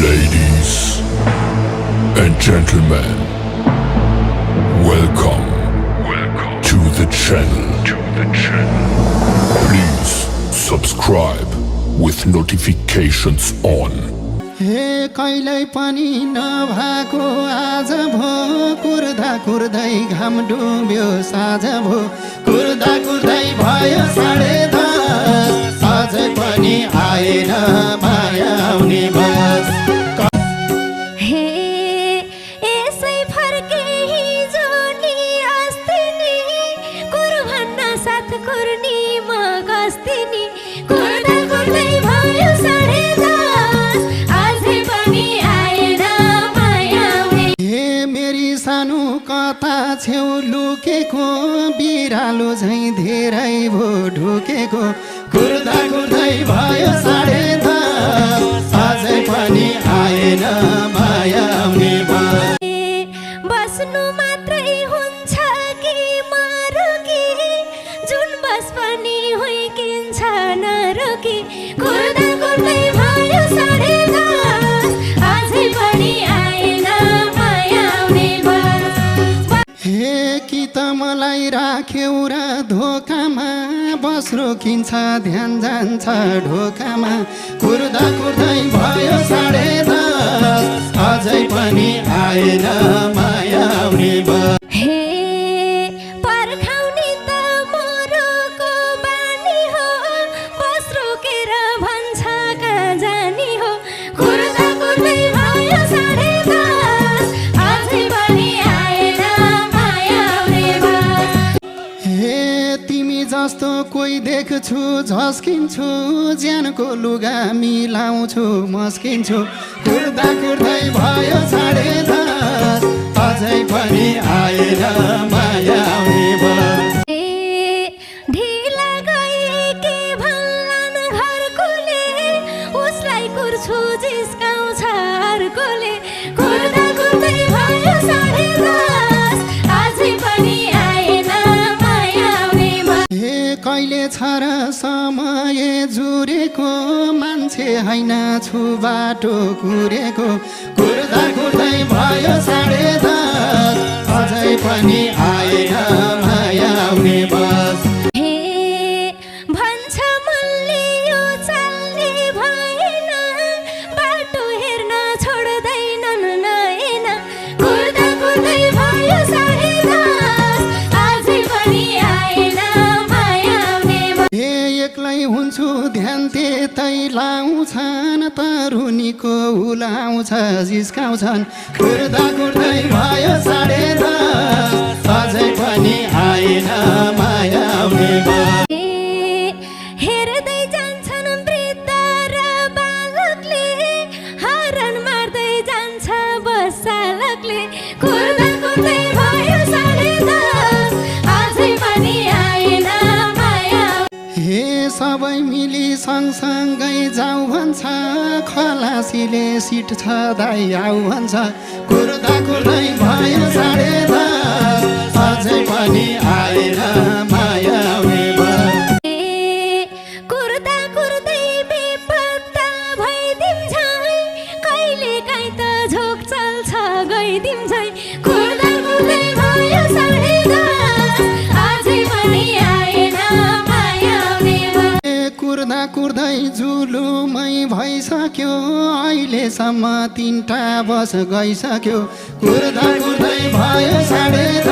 Ladies and gentlemen, welcome to the channel. Please subscribe with notifications on. हे कहिल्यै पनि नभएको आज भो कुर्दा कुर्दै घाम डुब्यो साँझ भो कुर्दा कुर्दै भयो 10:30 अझै पनि आएन माया आउने बस कता छेउ लुकेको बिरालो झैं धेरै भो ढुकेको कुर्दा कुर्दै भयो 10:30 अझै पनि आएन माया आउने बस्नु मात्रै हुन्छ कि मरुकी जुन बस पनि हुइकिन्छ नरुकी कुर्दा कुर्दै भयो 10:30 अझै पनि आएन माया आउने हे कि त मलाई राख्यौ र धोकामा बस रोकिन्छ ध्यान जान्छ ढोकामा कुर्दा कुर्दै भयो 10:30 अझै पनि आएन माया आउने हे पर्खाउने त मोरको बानी हो बस रोकेर भन्छ कहाँ जाने हो कुर्दा कुर्दै भयो 10:30 अझै पनि आएन माया आउने हे तिमी जस्तो कोही देख्छु झस्किन्छु ज्यानको लुगा मिलाउँछु मस्किन्छु कुर्दा कुर्दै भयो 10:30 अझै पनि आएन माया आउने ढिला गए के भन्लान् घरकोले उसलाई कुर्छु जिस्काउँछ अर्कोले कुर्दा कुर्दै भयो 10:30 अझै पनि आएन माया आउने हे कहिले छ र समय जुरेको मान्छे हैन छु बाटो कुरेको कुर्दा कुर्दै भयो 10:30 अझै पनि आएन माया आउने बस भन्छ मनले यो चाल्ने भएन बाटो हेर्न छोड्दैनन् नएन कुर्दा कुर्दै भयो 10:30 अझै पनि आएन माया आउने हे एक्लै हुन्छु ध्यान त्यतै लाउँछन् तरुनीको उलाउँछ जिस्काउँछन् कुर्दा कुर्दै भयो 10:30 अझै पनि आएन माया आउने हेर्दै जान्छन् वृद्ध र बालकले हरन मार्दै जान्छ बस चालकले कुर्दा कुर्दै भयो 10:30 अझै पनि आएन माया हे सबै मिली सँगसँगै जाउँ भन्छ खलासीले सिट छदाइ आऊ भन्छ कुर्दा कुर्दै भयो 10:30 अझै पनि आएन माया आउने कुर्दा कुर्दै बेपत्ता भइदिन्छ कहिले काहीँ त झोक चल्छ गइदिन्छ कुर्दा कुर्दै भयो 10:30 अझै पनि आएन माया आउने कुर्दा कुर्दै जुलुमै भइसक्यो अहिलेसम्म 3टा बस गइसक्यो कुर्दा कुर्दै भयो 10:30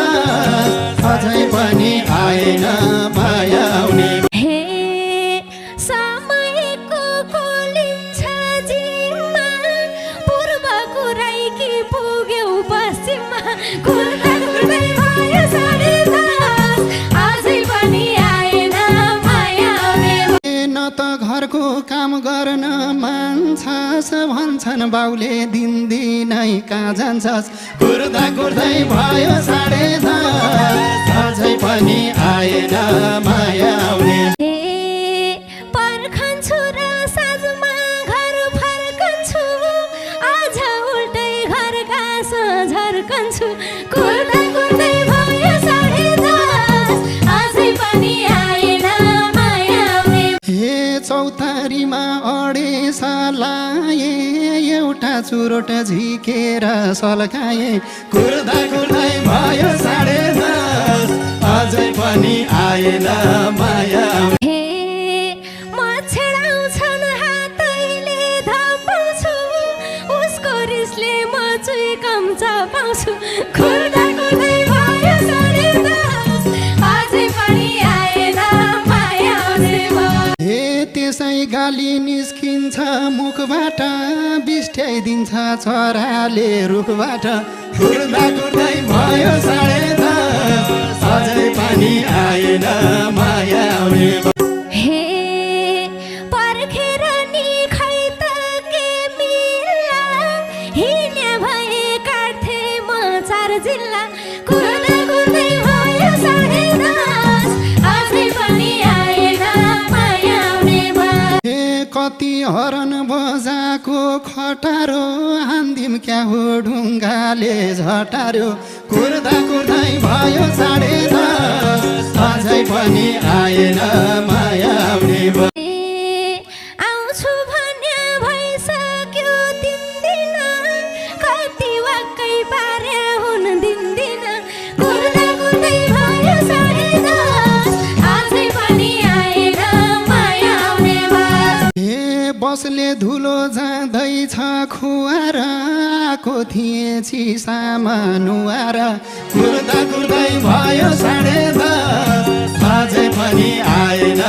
अझै पनि आएन माया आउने समयको कोलिन्छ जिम्मा पूर्व कुरै कि पुग्यौ पश्चिममा कुर्दा कुर्दै भयो 10:30 अझै पनि आएन माया आउने न त घरको काम गर्न मान्छस् भन्छन् बाउले दिनदिनै कहाँ जान्छस् कुर्दा कुर्दै भयो 10:30 अझै पनि आएन माया आउने पर्खन्छु र साँझमा घर फर्कन्छु आज उल्टै घरका झर्कन्छु कुर्दा कुर्दै भयो 10:30 अझै पनि आएन माया आउने हे चौतारीमा अडेसा लाए एउटा चुरोट झिकेर सल्काए कुर्दा कुर्दै भयो 10:30 अझै पनि आएन माया हे मच्छडाउँछन् हातैले धपाउँछु उसको रिसले म चुई कम्चा पाउँछु कुर्दा कुर्दै भयो 10:30 अझै पनि आएन माया हे त्यसै गाली निस्किन्छ मुखबाट बिस्ट्याइदिन्छ चराले रुखबाट कुर्दा कुर्दै भयो 10:30 अझै पनि आएन माया हे पर्खेर नि खै त के मिल्ला हिँड्ने भए काट्थे म 4 जिल्ला कुर्दा कुर्दै भयो 10:30 अझै पनि आएन माया हे कति हरन बजाको खटारो हान्दिम क्या हो ढुङ्गाले झटार्यो कुर्दा कुर्दै भयो 10:30 अझै पनि आएन माया आउँछु भन्ने भइसक्यो 3 दिन कति वाक्कै पारे हुन दिन्दिन कुर्दा कुर्दै भयो 10:30 अझै पनि आएन माया हे बसले धुलो जाँदैछ खुवार आएको थिएँ चिसामा नुहार कुर्दा कुर्दै भयो 10:30 अझै पनि आएन